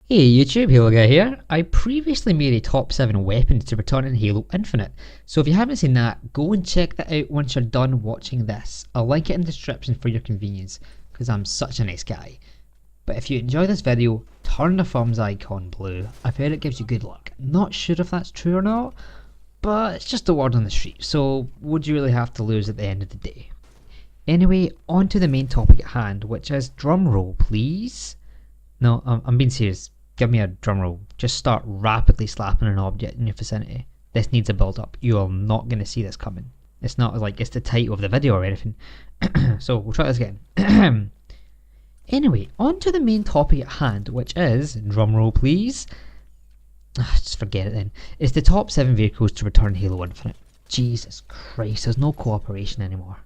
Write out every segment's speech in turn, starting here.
Hey YouTube, Halo Guy here. I previously made a top 7 weapons to return in Halo Infinite, so if you haven't seen that, go and check that out once you're done watching this. I'll link it in the description for your convenience, because I'm such a nice guy. But if you enjoy this video, turn the thumbs icon blue. I've heard it gives you good luck. Not sure if that's true or not, but it's just a word on the street, so would you really have to lose at the end of the day? Anyway, on to the main topic at hand, which is drum roll, please. No, I'm being serious. Give me a drum roll. Just start rapidly slapping an object in your vicinity. This needs a build up. You are not going to see this coming. It's not like it's the title of the video or anything. So we'll try this again. Anyway, on to the main topic at hand, which is, drum roll please. Just forget it then. It's the top 7 vehicles to return Halo Infinite. Jesus Christ, there's no cooperation anymore.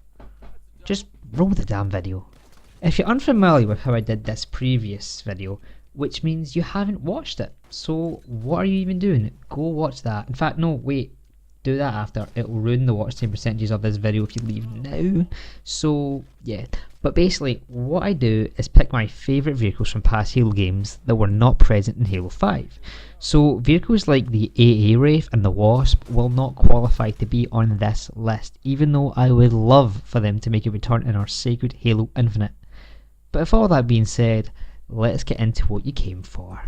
Just roll the damn video. If you're unfamiliar with how I did this previous video, which means you haven't watched it, so what are you even doing? Go watch that. In fact, no, wait, do that after. It will ruin the watch time percentages of this video if you leave now. So yeah, but basically what I do is pick my favourite vehicles from past Halo games that were not present in Halo 5. So vehicles like the AA Wraith and the Wasp will not qualify to be on this list, even though I would love for them to make a return in our sacred Halo Infinite. But with all that being said, let's get into what you came for.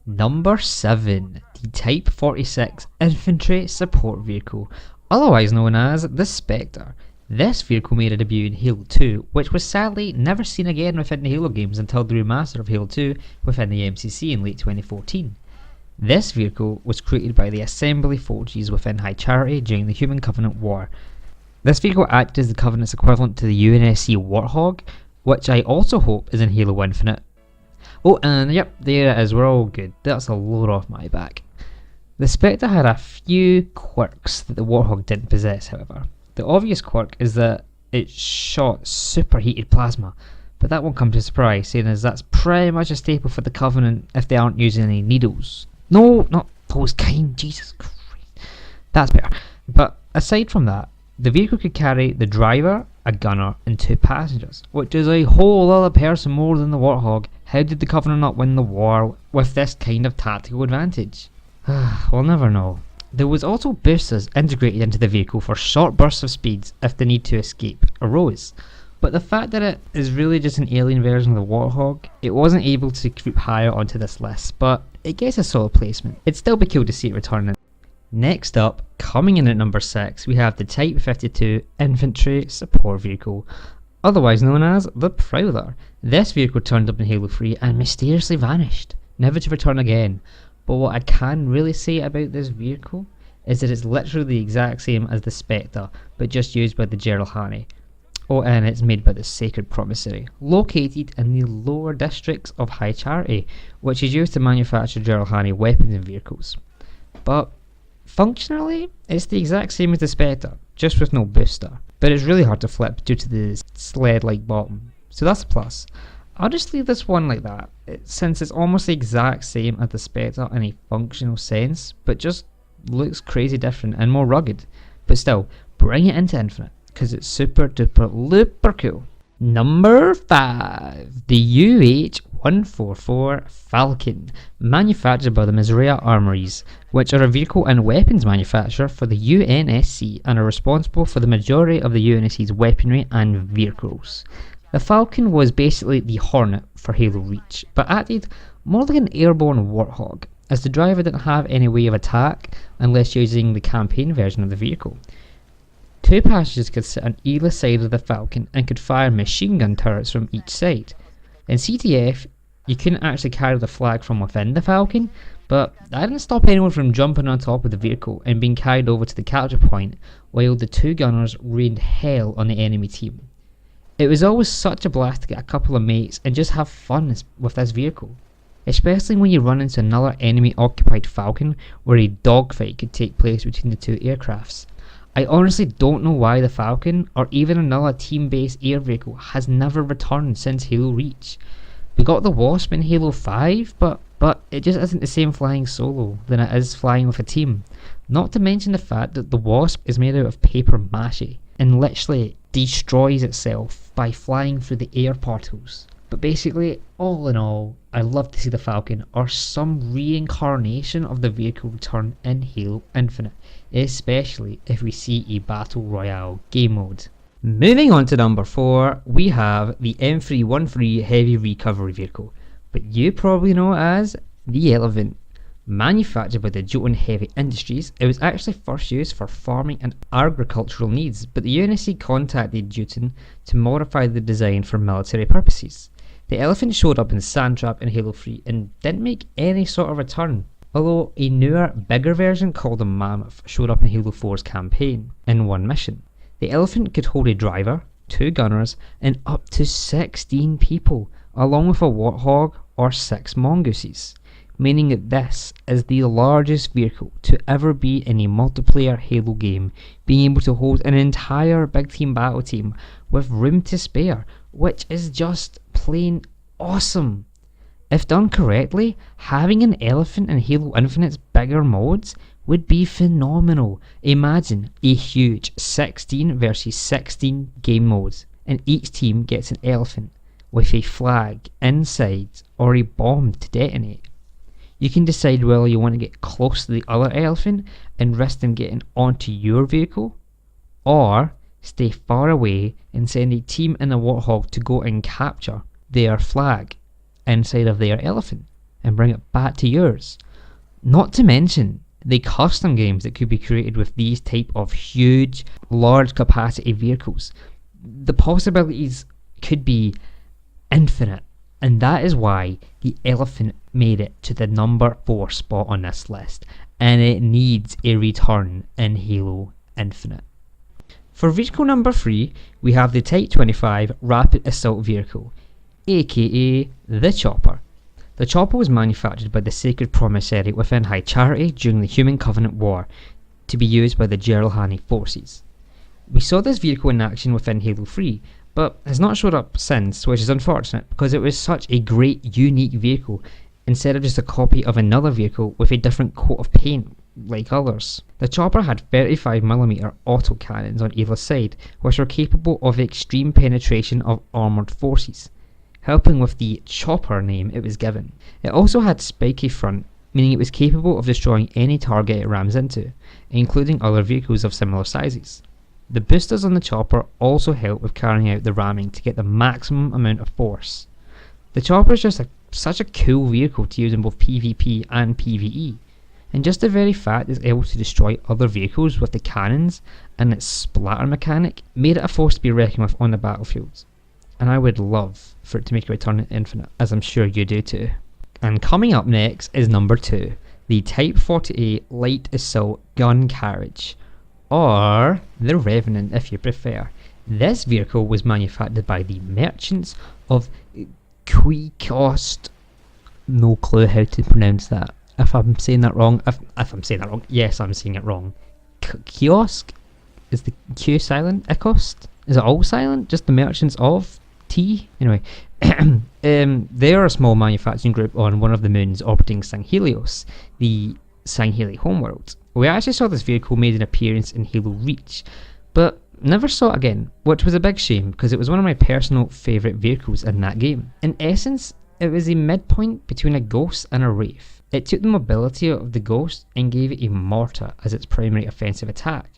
Number 7, the Type 46 Infantry Support Vehicle, otherwise known as the Spectre. This vehicle made a debut in Halo 2, which was sadly never seen again within the Halo games until the remaster of Halo 2 within the MCC in late 2014. This vehicle was created by the assembly forges within High Charity during the Human Covenant War. This vehicle acted as the Covenant's equivalent to the UNSC Warthog, which I also hope is in Halo Infinite. Oh, and yep, there it is, we're all good. That's a load off my back. The Spectre had a few quirks that the Warthog didn't possess, however. The obvious quirk is that it shot superheated plasma, but that won't come to a surprise, seeing as that's pretty much a staple for the Covenant if they aren't using any needles. No, not those kind, Jesus Christ. That's better. But aside from that, the vehicle could carry the driver, a gunner, and 2 passengers, which is a whole other person more than the Warthog. How did the Covenant not win the war with this kind of tactical advantage? We'll never know. There was also boosters integrated into the vehicle for short bursts of speeds if the need to escape arose. But the fact that it is really just an alien version of the Warthog, it wasn't able to creep higher onto this list, but it gets a solid placement. It'd still be cool to see it returning. Next up, coming in at number 6, we have the Type 52 Infantry Support Vehicle, otherwise known as the Prowler. This vehicle turned up in Halo 3 and mysteriously vanished, never to return again. But what I can really say about this vehicle is that it's literally the exact same as the Spectre, but just used by the Gerrel-Hani. Oh, and it's made by the Sacred Promissary, located in the lower districts of High Charity, which is used to manufacture Gerrel-Hani weapons and vehicles. But functionally, it's the exact same as the Spectre, just with no booster. But it's really hard to flip due to the sled-like bottom, so that's a plus. I'll just leave this one like that, since it's almost the exact same as the Spectre in a functional sense, but just looks crazy different and more rugged. But still, bring it into Infinite, because it's super duper looper cool. Number 5, the UH-144 Falcon, manufactured by the Misrea Armories, which are a vehicle and weapons manufacturer for the UNSC and are responsible for the majority of the UNSC's weaponry and vehicles. The Falcon was basically the Hornet for Halo Reach, but acted more like an airborne Warthog, as the driver didn't have any way of attack unless using the campaign version of the vehicle. 2 passengers could sit on either side of the Falcon and could fire machine gun turrets from each side. In CTF, you couldn't actually carry the flag from within the Falcon, but that didn't stop anyone from jumping on top of the vehicle and being carried over to the capture point while the 2 gunners rained hell on the enemy team. It was always such a blast to get a couple of mates and just have fun with this vehicle, especially when you run into another enemy occupied Falcon where a dogfight could take place between the 2 aircrafts. I honestly don't know why the Falcon, or even another team-based air vehicle, has never returned since Halo Reach. We got the Wasp in Halo 5, but it just isn't the same flying solo than it is flying with a team. Not to mention the fact that the Wasp is made out of paper mache, and literally destroys itself by flying through the air portals. But basically, all in all, I love to see the Falcon or some reincarnation of the vehicle return in Halo Infinite, especially if we see a Battle Royale game mode. Moving on to number 4, we have the M313 Heavy Recovery Vehicle, but you probably know it as the Elephant. Manufactured by the Jotun Heavy Industries, it was actually first used for farming and agricultural needs, but the UNSC contacted Jotun to modify the design for military purposes. The Elephant showed up in Sandtrap in Halo 3 and didn't make any sort of return, although a newer, bigger version called the Mammoth showed up in Halo 4's campaign in one mission. The Elephant could hold a driver, 2 gunners, and up to 16 people, along with a Warthog or 6 Mongooses, meaning that this is the largest vehicle to ever be in a multiplayer Halo game, being able to hold an entire big team battle team with room to spare, which is just plain awesome. If done correctly, having an Elephant in Halo Infinite's bigger modes would be phenomenal. Imagine a huge 16 versus 16 game modes, and each team gets an Elephant with a flag inside or a bomb to detonate. You can decide whether you want to get close to the other Elephant and risk them getting onto your vehicle, or stay far away and send a team in a Warthog to go and capture their flag inside of their Elephant and bring it back to yours. Not to mention the custom games that could be created with these type of huge, large capacity vehicles. The possibilities could be infinite, and that is why the Elephant made it to the number 4 spot on this list, and it needs a return in Halo Infinite. For vehicle number 3, we have the Type 25 Rapid Assault Vehicle, aka the Chopper. The Chopper was manufactured by the Sacred Promissary within High Charity during the Human Covenant War to be used by the Jeralhani forces. We saw this vehicle in action within Halo 3, but has not showed up since, which is unfortunate because it was such a great, unique vehicle instead of just a copy of another vehicle with a different coat of paint like others. The Chopper had 35mm autocannons on either side, which were capable of extreme penetration of armoured forces, helping with the Chopper name it was given. It also had spiky front, meaning it was capable of destroying any target it rams into, including other vehicles of similar sizes. The boosters on the Chopper also help with carrying out the ramming to get the maximum amount of force. The Chopper is just such a cool vehicle to use in both PvP and PvE, and just the very fact it's able to destroy other vehicles with the cannons and its splatter mechanic made it a force to be reckoned with on the battlefields. And I would love for it to make a return in Infinite, as I'm sure you do too. And coming up next is number 2, the Type 48 Light Assault Gun Carriage, or the Revenant if you prefer. This vehicle was manufactured by the Merchants of Quikost. No clue how to pronounce that. If I'm saying that wrong, yes, I'm saying it wrong. Kiosk? Is the Q silent? Icost? Is it all silent? Just the Merchants of T? Anyway, they are a small manufacturing group on one of the moons orbiting Sanghelios, the Sangheli homeworld. We actually saw this vehicle made an appearance in Halo Reach, but never saw it again, which was a big shame because it was one of my personal favourite vehicles in that game. In essence, it was a midpoint between a Ghost and a Wraith. It took the mobility of the Ghost and gave it a mortar as its primary offensive attack,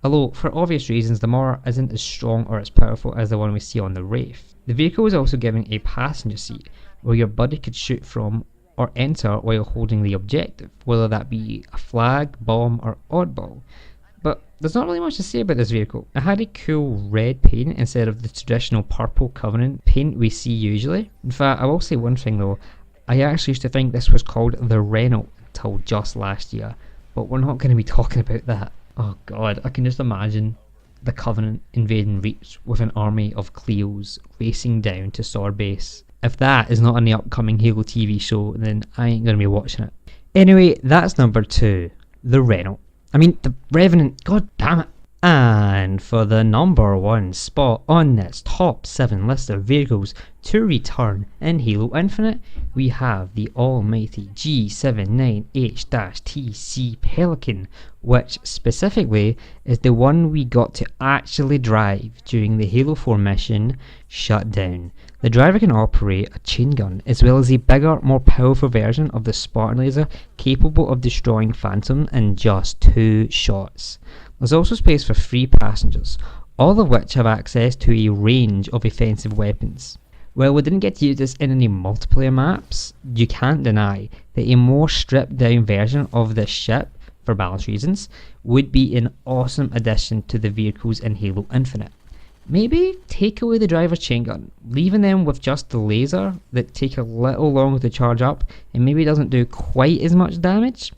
although for obvious reasons the mortar isn't as strong or as powerful as the one we see on the Wraith. The vehicle was also given a passenger seat where your buddy could shoot from or enter while holding the objective, whether that be a flag, bomb or oddball. But there's not really much to say about this vehicle. It had a cool red paint instead of the traditional purple Covenant paint we see usually. In fact, I will say one thing though, I actually used to think this was called the Renault until just last year, but we're not going to be talking about that. Oh god, I can just imagine the Covenant invading Reach with an army of Cleos racing down to Starbase. If that is not on the upcoming Halo TV show, then I ain't going to be watching it. Anyway, that's number 2, the Renault. I mean, the Revenant, god damn it. And for the number 1 spot on this top 7 list of vehicles to return in Halo Infinite, we have the almighty G79H-TC Pelican, which specifically is the one we got to actually drive during the Halo 4 mission Shutdown. The driver can operate a chain gun as well as a bigger, more powerful version of the Spartan laser capable of destroying Phantom in just 2 shots. There's also space for 3 passengers, all of which have access to a range of offensive weapons. While we didn't get to use this in any multiplayer maps, you can't deny that a more stripped down version of this ship, for balance reasons, would be an awesome addition to the vehicles in Halo Infinite. Maybe take away the driver's chain gun, leaving them with just the laser that take a little longer to charge up and maybe doesn't do quite as much damage,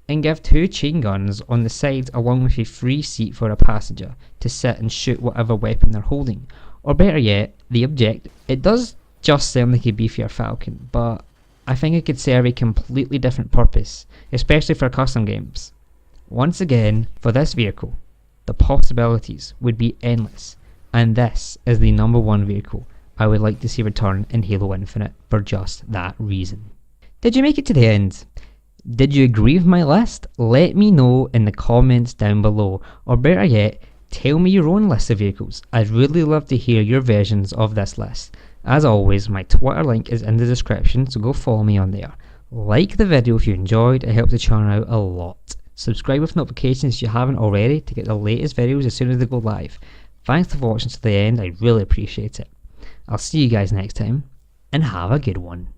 and give 2 chain guns on the sides along with a free seat for a passenger to sit and shoot whatever weapon they're holding. Or better yet, the objective. It does just sound like a beefier Falcon, but I think it could serve a completely different purpose, especially for custom games. Once again, for this vehicle, the possibilities would be endless, and this is the number 1 vehicle I would like to see return in Halo Infinite for just that reason. Did you make it to the end? Did you agree with my list? Let me know in the comments down below, or better yet, tell me your own list of vehicles. I'd really love to hear your versions of this list. As always, my Twitter link is in the description, so go follow me on there. Like the video if you enjoyed, it helps the channel out a lot. Subscribe with notifications if you haven't already to get the latest videos as soon as they go live. Thanks for watching to the end, I really appreciate it. I'll see you guys next time, and have a good one.